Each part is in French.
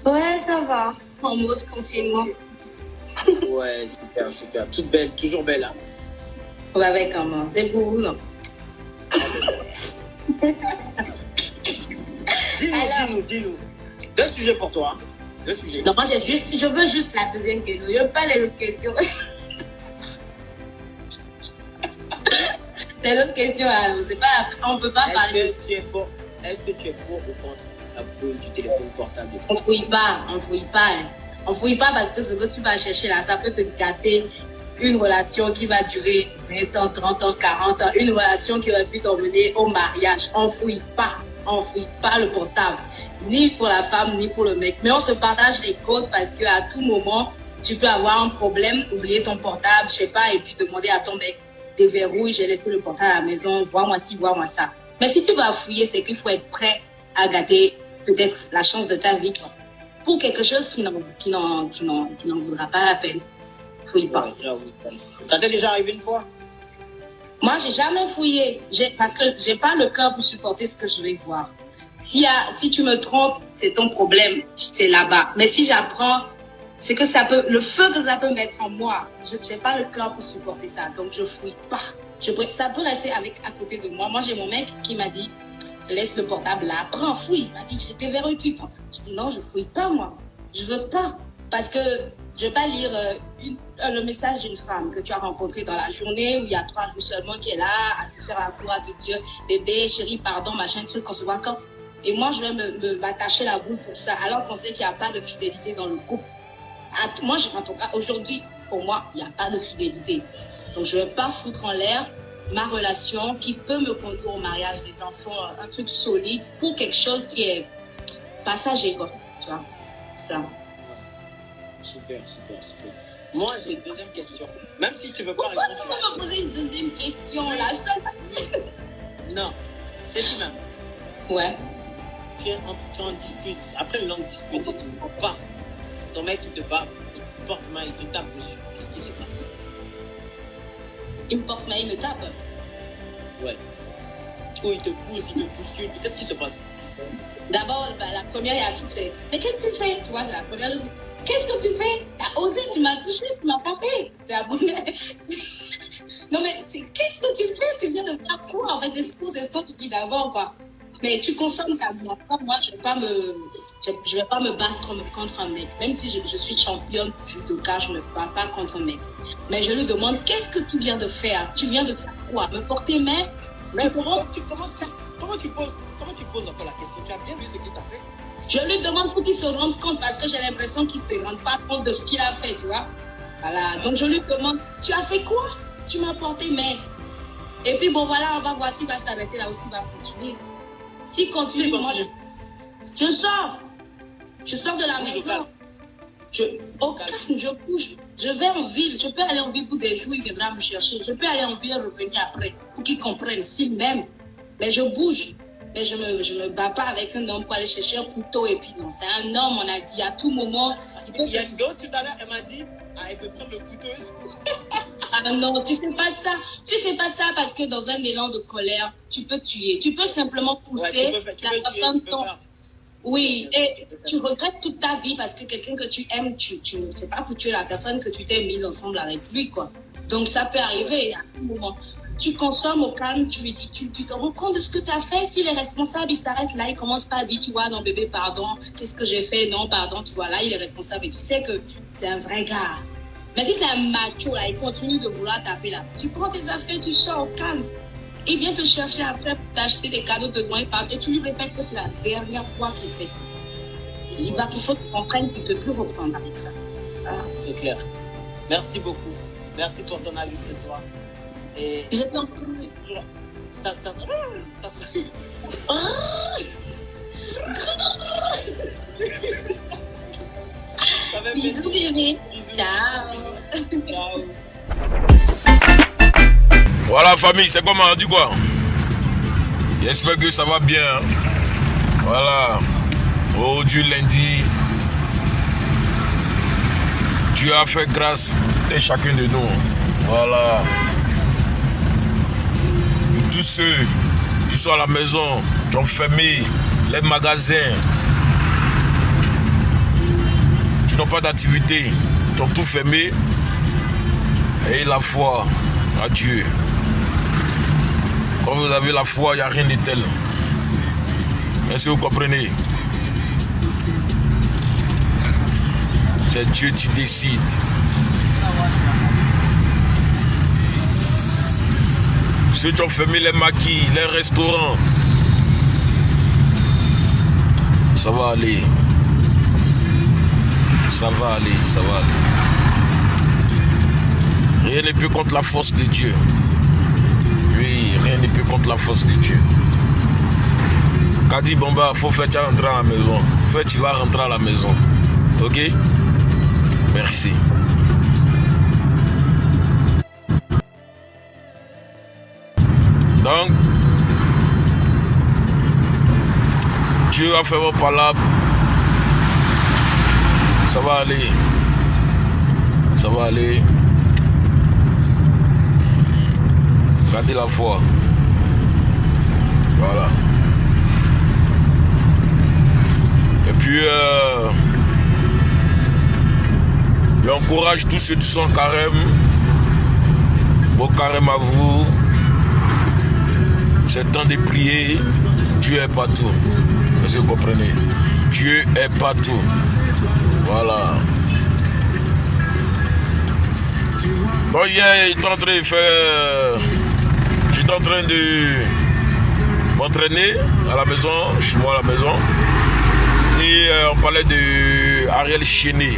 Ouais, ça va. En mode confinement. Ouais, super, super. Toute belle, toujours belle, hein. On va avec comment? C'est pour vous, non? Dis-nous. Deux sujets pour toi. Deux sujets. Non, moi, je veux juste la deuxième question. Je veux pas les autres questions. Les autres questions, c'est pas, on peut pas parler de... Est-ce que tu es pour ou contre la fouille du téléphone portable de On fouille pas. Hein. On fouille pas parce que ce que tu vas chercher là, ça peut te gâter une relation qui va durer 20 ans, 30 ans, 40 ans, une relation qui aurait pu t'emmener au mariage. On fouille pas le portable, ni pour la femme, ni pour le mec. Mais on se partage les codes parce qu'à tout moment, tu peux avoir un problème, oublier ton portable, je sais pas, et puis demander à ton mec, déverrouille, j'ai laissé le portable à la maison, vois-moi ci, vois-moi ça. Mais si tu vas fouiller, c'est qu'il faut être prêt à gâter peut-être la chance de ta vie pour quelque chose qui n'en vaudra pas la peine. Fouille pas. Ouais, ça t'est déjà arrivé une fois? Moi, j'ai jamais fouillé. Parce que j'ai pas le cœur pour supporter ce que je vais voir. Si tu me trompes, c'est ton problème. C'est là-bas. Mais si j'apprends, c'est que le feu que ça peut mettre en moi, je n'ai pas le cœur pour supporter ça. Donc, je fouille pas. Ça peut rester à côté de moi. Moi, j'ai mon mec qui m'a dit, laisse le portable là, prends, fouille. Il m'a dit, je déverrouille, tu prends. Je dis, non, je fouille pas, moi. Je veux pas. Parce que je vais pas lire le message d'une femme que tu as rencontrée dans la journée où il y a 3 jours seulement qui est là à te faire la cour, à te dire, bébé, chérie, pardon, machin, truc, qu'on se voit quand. Et moi, je vais m'attacher la boule pour ça, alors qu'on sait qu'il n'y a pas de fidélité dans le couple. Moi, en tout cas, aujourd'hui, pour moi, il n'y a pas de fidélité. Donc, je ne vais pas foutre en l'air ma relation qui peut me conduire au mariage des enfants, un truc solide pour quelque chose qui est passager, quoi. Tu vois, ça. Super. Moi, j'ai une deuxième question. Même si tu ne veux pas répondre. Pourquoi tu vas me poser une deuxième question, là? Non, c'est lui même. Ouais. Tu es en dispute. Après une longue dispute et tout, paf, ton mec, il te bave, il te porte main, il te tape dessus. Qu'est-ce qui se passe? Il me porte main, il me tape. Ouais. Ou il te pousse, il te bouscule. Qu'est-ce qui se passe? D'abord, la première réaction, c'est « Mais qu'est-ce que tu fais ?» Tu vois, c'est la première chose. « Qu'est-ce que tu fais? T'as osé, tu m'as touché, tu m'as tapé. » C'est la première. Non, mais qu'est-ce que tu fais? Tu viens de faire quoi? En fait, c'est ce que tu dis d'abord, quoi. Mais tu consommes ta vie. Moi, je vais pas me battre contre un mec. Même si je suis championne judoka, je ne me bats pas contre un mec. Mais je lui demande, qu'est-ce que tu viens de faire? Tu viens de faire quoi? Me porter main? Mais comment tu poses encore la question? Tu as bien vu ce qu'il t'a fait? Je lui demande pour qu'il se rende compte parce que j'ai l'impression qu'il ne se rend pas compte de ce qu'il a fait, tu vois. Voilà. Donc je lui demande, tu as fait quoi? Tu m'as porté main. Et puis bon, voilà, on va voir s'il va s'arrêter là ou s'il va continuer. S'il continue, moi, je sors. Je sors de la maison. Au calme, je bouge. Je vais en ville. Je peux aller en ville pour des jours, il viendra me chercher. Je peux aller en ville et revenir après pour qu'il comprenne s'il m'aime. Mais je bouge. Mais je me bats pas avec un homme pour aller chercher un couteau et puis non. C'est un homme, on a dit, à tout moment. Il y a une autre tout à l'heure, elle m'a dit, elle peut prendre le couteau. Ah non, tu fais pas ça. Tu fais pas ça parce que dans un élan de colère, tu peux tuer. Tu peux simplement pousser la personne tombe. Oui, et tu regrettes toute ta vie parce que quelqu'un que tu aimes, tu ne sais pas pour tuer la personne que tu t'es mise ensemble avec lui, quoi. Donc ça peut arriver à tout moment. Tu consommes au calme, tu lui dis, tu te rends compte de ce que tu as fait. S'il est responsable, il s'arrête là, il commence pas à dire, tu vois, non bébé, pardon, qu'est-ce que j'ai fait? Non, pardon, tu vois, là, il est responsable et tu sais que c'est un vrai gars. Mais si c'est un macho, là, il continue de vouloir taper là, tu prends tes affaires, tu sors au calme. Il vient te chercher après pour t'acheter des cadeaux de loin et tu lui répètes que c'est la dernière fois qu'il fait ça. Il faut que tu comprennes qu'il ne peut plus reprendre avec ça. Voilà. C'est clair. Merci beaucoup. Merci pour ton avis ce soir. Et je t'en prie. Ça Bisous bébé. Ciao. Voilà famille, c'est comment, du quoi? J'espère que ça va bien. Voilà. Aujourd'hui lundi, Dieu a fait grâce à chacun de nous. Voilà. Tous ceux qui sont à la maison, qui ont fermé les magasins, qui n'ont pas d'activité, qui ont tout fermé. Et la foi à Dieu. Quand vous avez la foi, il n'y a rien de tel. Est-ce que vous comprenez? C'est Dieu qui décide. Ceux qui ont fermé les maquis, les restaurants, ça va aller. Ça va aller, ça va aller. Rien n'est plus contre la force de Dieu. Oui, rien n'est plus contre la force de Dieu. Kadi Bomba, faut faire tu rentrer à la maison. Faut tu vas rentrer à la maison. Ok? Merci. Donc, Dieu a fait vos palabres. Ça va aller. Ça va aller. Gardez la foi. Voilà. Et puis, j'encourage tous ceux qui sont en carême. Bon carême à vous. C'est temps de prier. Dieu est partout. Est-ce que vous comprenez? Dieu est partout. Voilà. Bon, hier, j'étais en train de faire. J'étais en train de m'entraîner à la maison, chez moi à la maison. Et on parlait de Ariel Chéné.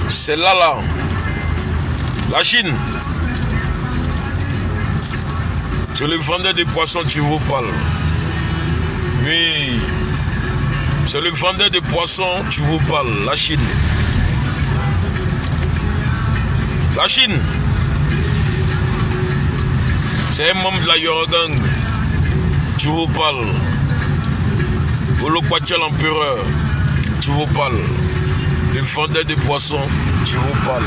C'est là. La Chine. C'est le vendeur de poissons qui vous parle. Oui. C'est le vendeur de poissons qui vous parle. La Chine. La Chine. C'est un membre de la Yorogang qui vous parle. Olokwatiel l'empereur qui vous parle. Le vendeur de poissons qui vous parle.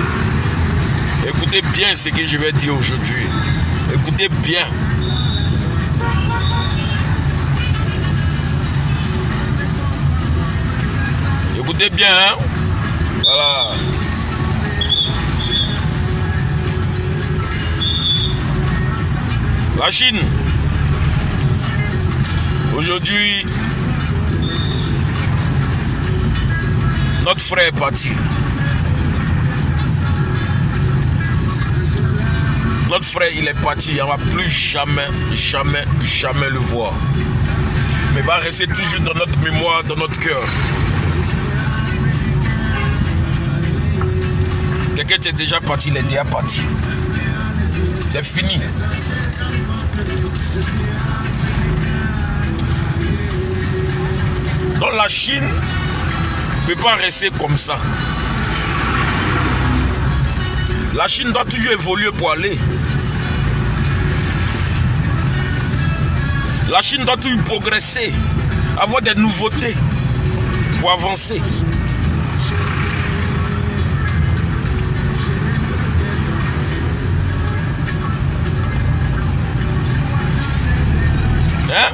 Écoutez bien ce que je vais dire aujourd'hui. Écoutez bien. Écoutez bien, hein? Voilà. La Chine. Aujourd'hui, notre frère est parti. Notre frère, il est parti. On ne va plus jamais le voir. Mais il va rester toujours dans notre mémoire, dans notre cœur. Quelqu'un qui est déjà parti, il est déjà parti. C'est fini. Donc la Chine ne peut pas rester comme ça. La Chine doit toujours évoluer pour aller. La Chine doit toujours progresser, avoir des nouveautés pour avancer. Hein?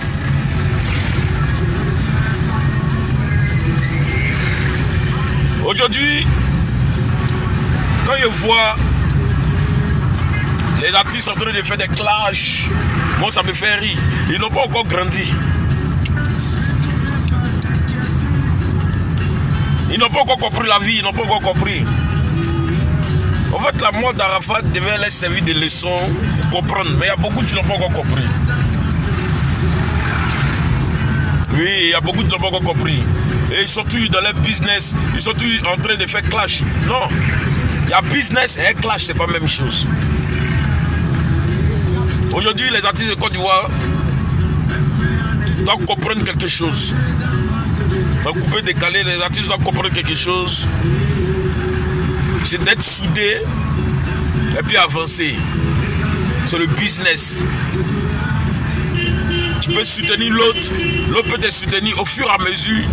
Aujourd'hui, quand je vois les artistes en train de faire des clashs, moi ça me fait rire. Ils n'ont pas encore grandi. Ils n'ont pas encore compris la vie, ils n'ont pas encore compris. En fait, la mort d'Arafat devait leur servir de leçon pour comprendre, mais il y a beaucoup qui n'ont pas encore compris. Oui, il y a beaucoup qui n'ont pas encore compris. Et ils sont tous dans leur business, ils sont tous en train de faire clash. Non, il y a business et clash, c'est pas la même chose. Aujourd'hui, les artistes de Côte d'Ivoire doivent comprendre quelque chose. Dans le coupé décalé, les artistes doivent comprendre quelque chose. C'est d'être soudés et puis avancer. C'est le business. Tu peux soutenir l'autre, l'autre peut te soutenir au fur et à mesure,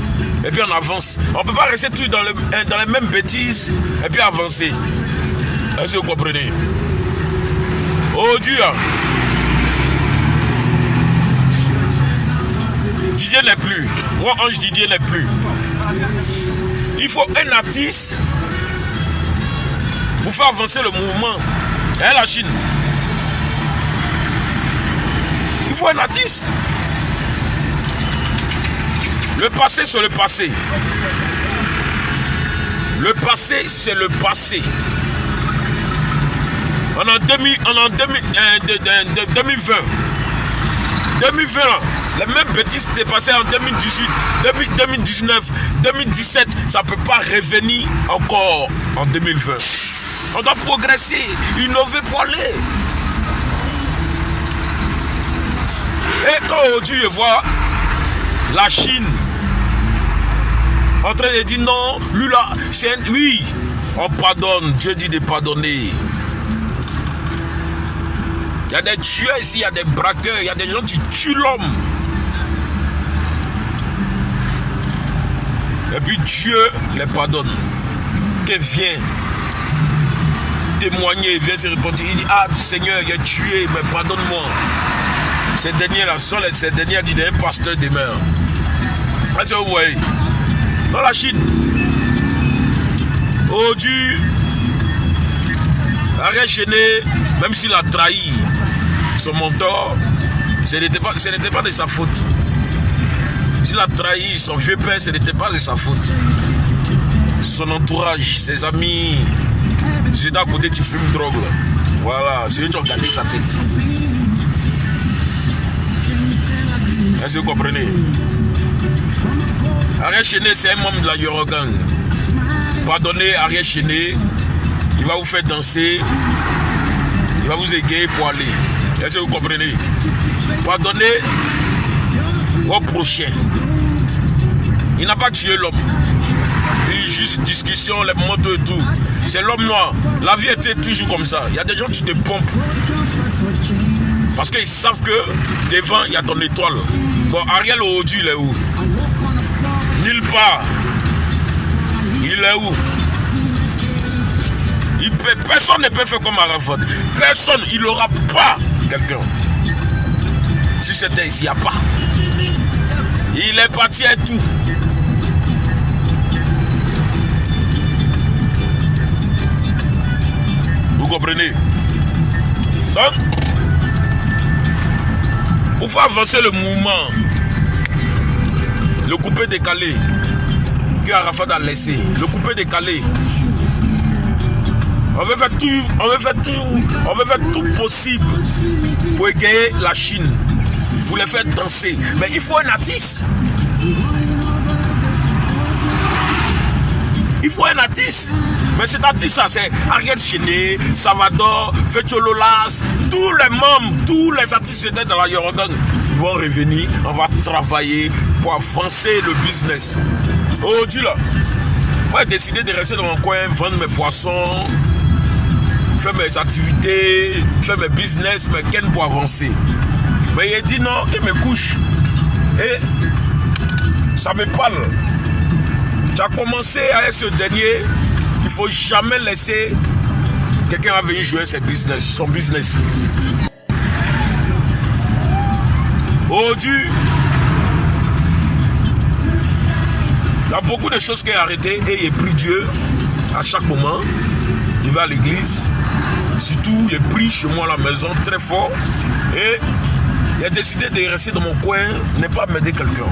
et puis on avance. On ne peut pas rester tous dans les mêmes bêtises, et puis avancer. Est-ce que vous comprenez? Oh Dieu! Didier n'est plus. Moi, Ange Didier n'est plus. Il faut un artiste pour faire avancer le mouvement. Et la Chine. Il faut un artiste. Le passé, c'est le passé. Le passé, c'est le passé. En 2020, les mêmes bêtises s'est passé en 2018, 2019, 2017. Ça ne peut pas revenir encore en 2020. On doit progresser, innover pour aller. Et quand aujourd'hui je vois la Chine en train de dire non, lui là, c'est un... Oui, on pardonne, Dieu dit de pardonner. Il y a des tueurs ici, il y a des braqueurs, il y a des gens qui tuent l'homme. Et puis Dieu les pardonne. Que vient témoigner, vient se répondre. Il dit, ah Seigneur, il a tué, mais pardonne-moi. Ces derniers-là sont ces derniers qui sont un pasteur demain. Ah, tu vois, dans la Chine, aujourd'hui, Ariel Chéné, même s'il a trahi son mentor, ce n'était pas de sa faute. S'il a trahi son vieux père, ce n'était pas de sa faute. Son entourage, ses amis, c'est à côté qui fume drogue. Voilà, c'est eux qui ont gardé sa tête. Est-ce que vous comprenez? Ariel Chéné, c'est un membre de la Yorogang. Pardonnez Ariel Chéné, il va vous faire danser, il va vous égayer pour aller. Est-ce que vous comprenez? Pardonnez vos prochains. Il n'a pas tué l'homme. Il juste discussion, les motos et tout. C'est l'homme noir. La vie était toujours comme ça. Il y a des gens qui te pompent. Parce qu'ils savent que devant, il y a ton étoile. Bon, Ariel aujourd'hui, il est où? Nulle part. Il est où? Personne ne peut faire comme Arafat. Personne, il n'aura pas quelqu'un. Si c'était ici, il n'y a pas. Il est parti à tout. Vous comprenez? Donc, pour faire avancer le mouvement, le coupé décalé que Arafat a laissé, le coupé décalé, on veut faire tout possible pour égayer la Chine, pour les faire danser. Mais il faut un artiste. Il faut un artiste. Mais cet artiste-là, c'est Ariel Chéné, Salvador, Fetchololas, tous les membres, tous les artistes qui étaient dans la Yorogang vont revenir. On va travailler pour avancer le business. Aujourd'hui, là, moi, j'ai décidé de rester dans mon coin, vendre mes poissons, faire mes activités, faire mes business, mais qu'est-ce pour avancer. Mais il dit non, il me couche. Et ça me parle. Tu as commencé à être ce dernier, il ne faut jamais laisser quelqu'un venir jouer son business. Aujourd'hui, il y a beaucoup de choses qui sont arrêtées et il prie Dieu à chaque moment. Il va à l'église, surtout il prie chez moi à la maison très fort et il a décidé de rester dans mon coin, ne pas m'aider quelqu'un.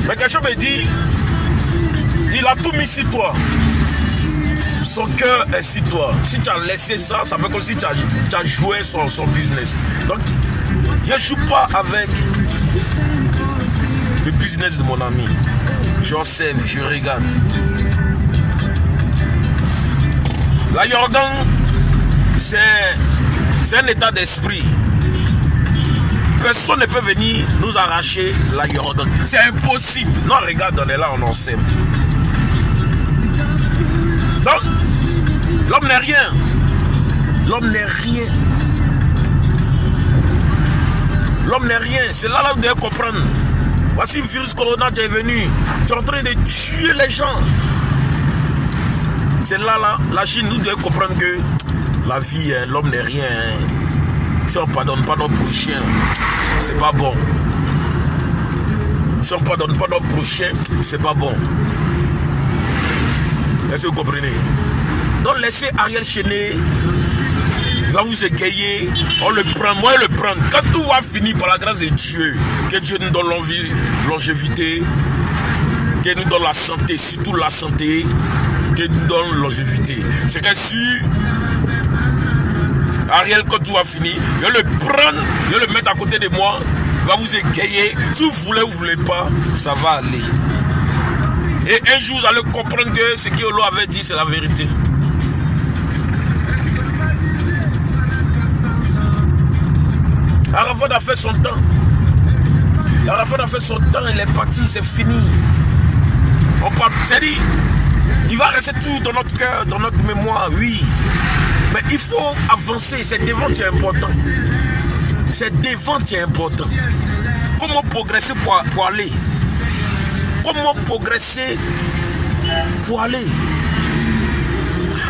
Mais quelqu'un me dit, il a tout mis sur toi. Son cœur est sur toi. Si tu as laissé ça, ça fait comme si tu as joué son business. Donc, je ne joue pas avec le business de mon ami. J'observe, je regarde. La Yorogang, c'est un état d'esprit. Personne ne peut venir nous arracher la Yorogang. C'est impossible. Non, regarde, on est là, on en sait. Donc, l'homme n'est rien. L'homme n'est rien. L'homme n'est rien. C'est là que vous devez comprendre. Voici le virus corona qui est venu. Tu es en train de tuer les gens. C'est là, la Chine, nous devons comprendre que la vie, l'homme n'est rien. Si on ne pardonne pas notre prochain, c'est pas bon. Si on ne pardonne pas notre prochain, c'est pas bon. Est-ce que vous comprenez? Donc laissez Ariel Chéné, il va vous égayer, on le prend, moi je le prends. Quand tout va finir par la grâce de Dieu, que Dieu nous donne l'envie, longévité, qu'il nous donne la santé, surtout la santé, qu'il nous donne longévité. C'est que si Ariel, quand tout va finir, je vais le prendre, je vais le mettre à côté de moi, il va vous égayer. Si vous voulez ou vous ne voulez pas, ça va aller. Et un jour, vous allez comprendre que ce qu'Yolo avait dit, c'est la vérité. Arafat a fait son temps. Arafat a fait son temps, il est parti, c'est fini. On parle, c'est-à-dire, il va rester tout dans notre cœur, dans notre mémoire, oui. Mais il faut avancer, c'est devant qui est important. C'est devant qui est important. Comment progresser pour aller? Comment progresser pour aller?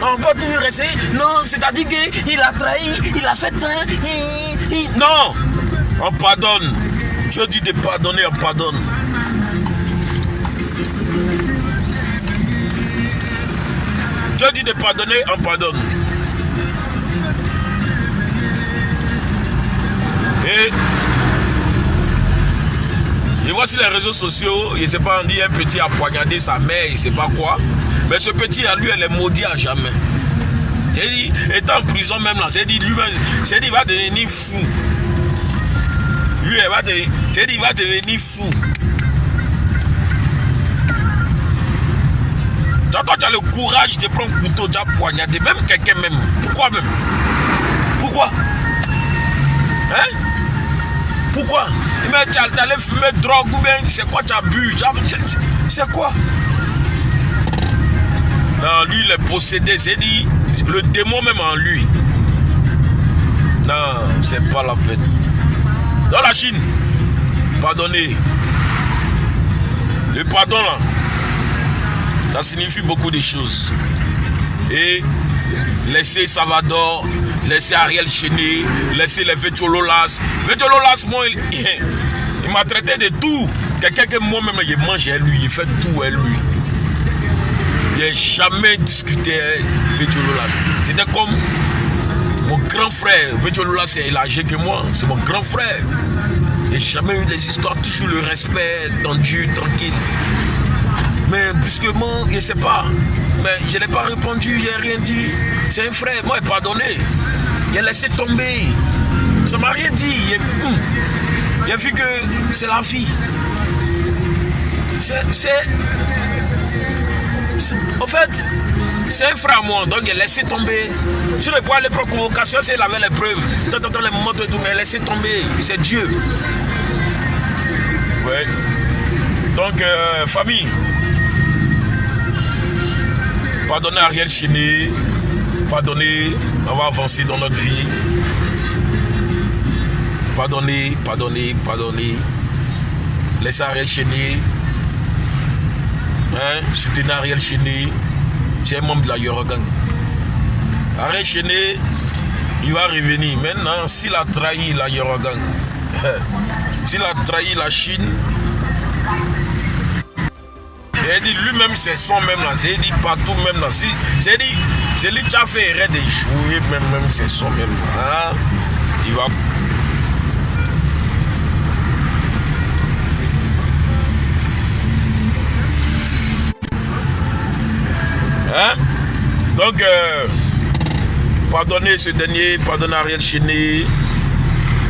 On va toujours rester. Non, c'est-à-dire qu'il a trahi, il a fait un. Non, on pardonne. Dieu dit de pardonner, on pardonne. Dieu dit de pardonner, on pardonne. Et voici les réseaux sociaux, je ne sais pas, on dit un petit a poignardé sa mère, il ne sait pas quoi. Mais ce petit, lui, elle est maudit à jamais. C'est dit, étant en prison même là, c'est dit, lui-même, c'est dit, il va devenir fou. Lui, c'est dit, il va devenir fou. Quand tu as le courage de prendre un couteau, tu as poignardé, même quelqu'un même. Pourquoi même? Pourquoi? Hein? Pourquoi? Mais tu allais fumer drogue ou bien c'est quoi tu as bu? C'est quoi? Non, lui il est possédé, c'est dit le démon même en lui. Non, c'est pas la peine. Dans la Chine, pardonner. Le pardon là, ça signifie beaucoup de choses. Et laissez Salvador, laissez Ariel Chéné, laissez les Vetchololas. Vetchololas, moi, il m'a traité de tout. Quelqu'un que moi-même, il mange à lui, il fait tout à lui. Il n'a jamais discuté avec Vetchololas. C'était comme mon grand frère. Vetchololas, il est âgé que moi, c'est mon grand frère. Il n'a jamais eu des histoires, toujours le respect, tendu, tranquille. Mais brusquement, je ne sais pas. Mais je n'ai pas répondu, je n'ai rien dit. C'est un frère, moi, il a pardonné. Il a laissé tomber. Ça ne m'a rien dit. Il a vu que c'est la vie. En fait, c'est un frère à moi, donc il a laissé tomber. Sur le point de la convocation, c'est il avait les preuves. Dans les moments et tout, mais il a laissé tomber. C'est Dieu. Ouais. Donc, famille. Pardonnez Ariel Chéné, pardonnez, on va avancer dans notre vie. Pardonnez, pardonnez, pardonnez. Laissez Ariel Chéné. Hein? Soutenez Ariel Chéné. C'est un membre de la Yorogang. Ariel Chéné, il va revenir. Maintenant, s'il a trahi la Yorogang, s'il a trahi la Chine, il dit lui-même c'est son même là, c'est dit partout même là, c'est dit, c'est lui qui a fait erreur de jouer même c'est son même là, hein? Il va. Hein? Donc pardonnez ce dernier, pardonnez Ariel Chéné,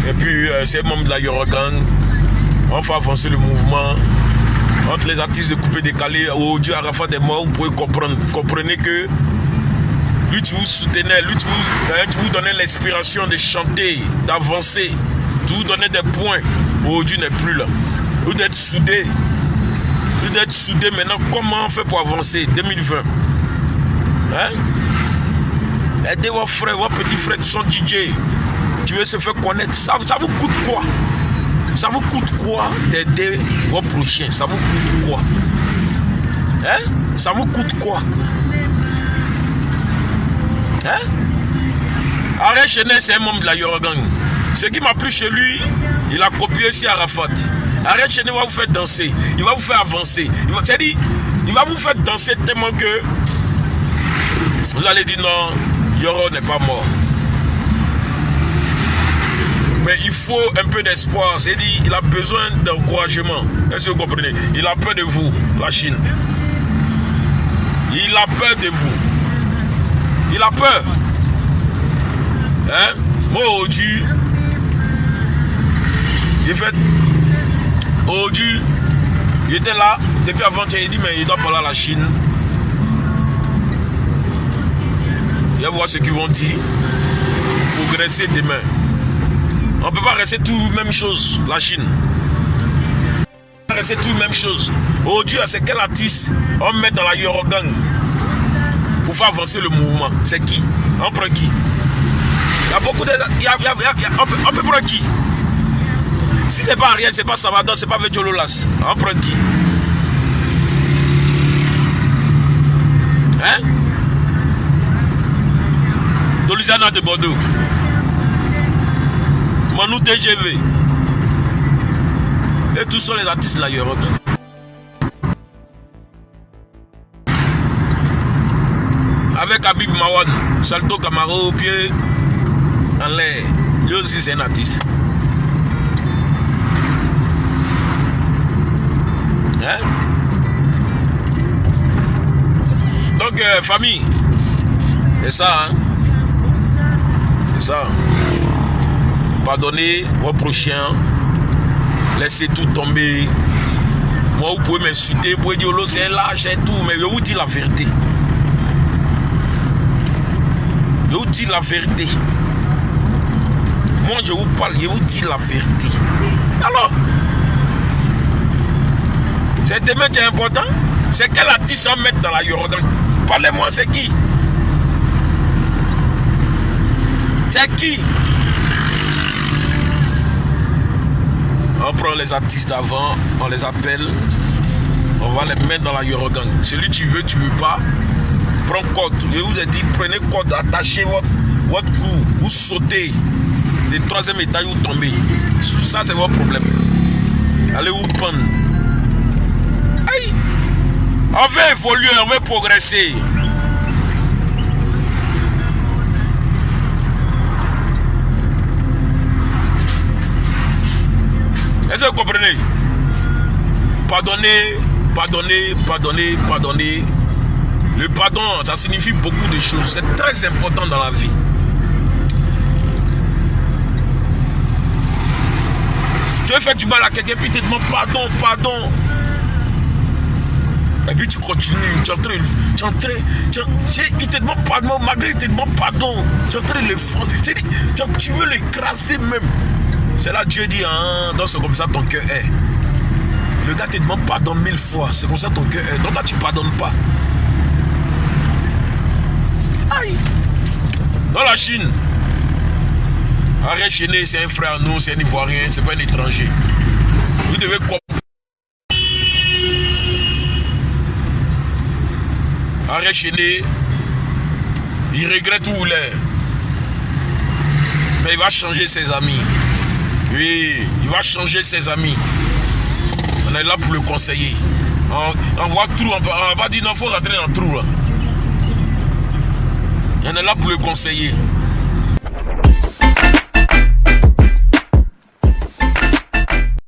et puis c'est membre de la Yorogang, on fait avancer le mouvement. Entre les artistes de coupé décalé, Dieu Arafat est mort, vous pouvez comprendre. Comprenez que lui tu vous soutenez, lui tu vous donnait l'inspiration de chanter, d'avancer, de vous donner des points. Dieu n'est plus là. Vous d'être soudés. Vous d'être soudés maintenant. Comment on fait pour avancer 2020? Hein? Aidez vos frères, vos petits frères qui sont DJ. Tu veux se faire connaître. Ça vous coûte quoi? Ça vous coûte quoi d'aider vos prochains? Ça vous coûte quoi? Hein? Ça vous coûte quoi? Hein? Ariel Chéné, c'est un membre de la Yorogang. Ce qui m'a plu chez lui, il a copié aussi Arafat. Arrête chez nous, il va vous faire danser. Il va vous faire avancer. C'est-à-dire, il va vous faire danser tellement que vous allez dire non, Yoro n'est pas mort. Mais il faut un peu d'espoir. C'est-à-dire, il a besoin d'encouragement. Est-ce que vous comprenez? Il a peur de vous, la Chine. Il a peur de vous. Il a peur. Hein? Moi, aujourd'hui, il fait. Aujourd'hui, il était là. Depuis avant-hier, il dit, mais il doit parler à la Chine. Il va voir ce qu'ils vont dire. Progresser demain. On ne peut pas rester tout même chose, la Chine. On peut pas rester tout même chose. Aujourd'hui, c'est quel artiste on met dans la Eurogang pour faire avancer le mouvement? C'est qui? On prend qui? Il y a beaucoup de... on peut prendre qui? Si c'est pas Ariel, c'est pas Salvador, c'est pas Vejololas. On prend qui? Hein? Dolisana de Bordeaux. Manu TGV. Et tous sont les artistes là, Europe. Avec Habib Mawan, Salto Camaro au pied, en l'air. Lui aussi c'est un artiste. Hein? Donc, famille, c'est ça, hein? C'est ça. Pardonnez vos prochains, laissez tout tomber. Moi, vous pouvez m'insulter, vous pouvez dire l'autre c'est lâche et tout, mais je vous dis la vérité. Je vous dis la vérité. Moi, je vous parle, je vous dis la vérité. Alors, c'est demain qui est important. C'est quel artiste à mettre dans la Eurogang? Parlez-moi, c'est qui? C'est qui? On prend les artistes d'avant, on les appelle, on va les mettre dans la Eurogang. Celui tu veux pas, prends code. Je vous ai dit, prenez code, attachez votre cou, vous sautez. C'est le troisième étage, vous tombez. Ça, c'est votre problème. Allez vous prendre. Aïe! On veut évoluer, on veut progresser. Est-ce que vous comprenez? Pardonnez, pardonnez, pardonnez, pardonnez. Le pardon, ça signifie beaucoup de choses. C'est très important dans la vie. Tu veux faire du mal à quelqu'un, puis tu te demandes pardon, pardon. Et puis tu continues, il te demande pardon, malgré il te demande pardon. Tu es en train de le front. Tu veux l'écraser même. C'est là Dieu dit, hein, donc c'est comme ça ton cœur est. Le gars te demande pardon 1000 fois, c'est comme ça ton cœur est. Donc là tu ne pardonnes pas. Aïe. Dans la Chine, Arrête Chéné, c'est un frère à nous, c'est un Ivoirien, c'est pas un étranger. Vous devez comprendre. Arrête Chéné, il regrette où il est. Mais il va changer ses amis. Oui, il va changer ses amis. On est là pour le conseiller. On voit trou, on va pas dire non, il faut rentrer dans le trou là. On est là pour le conseiller.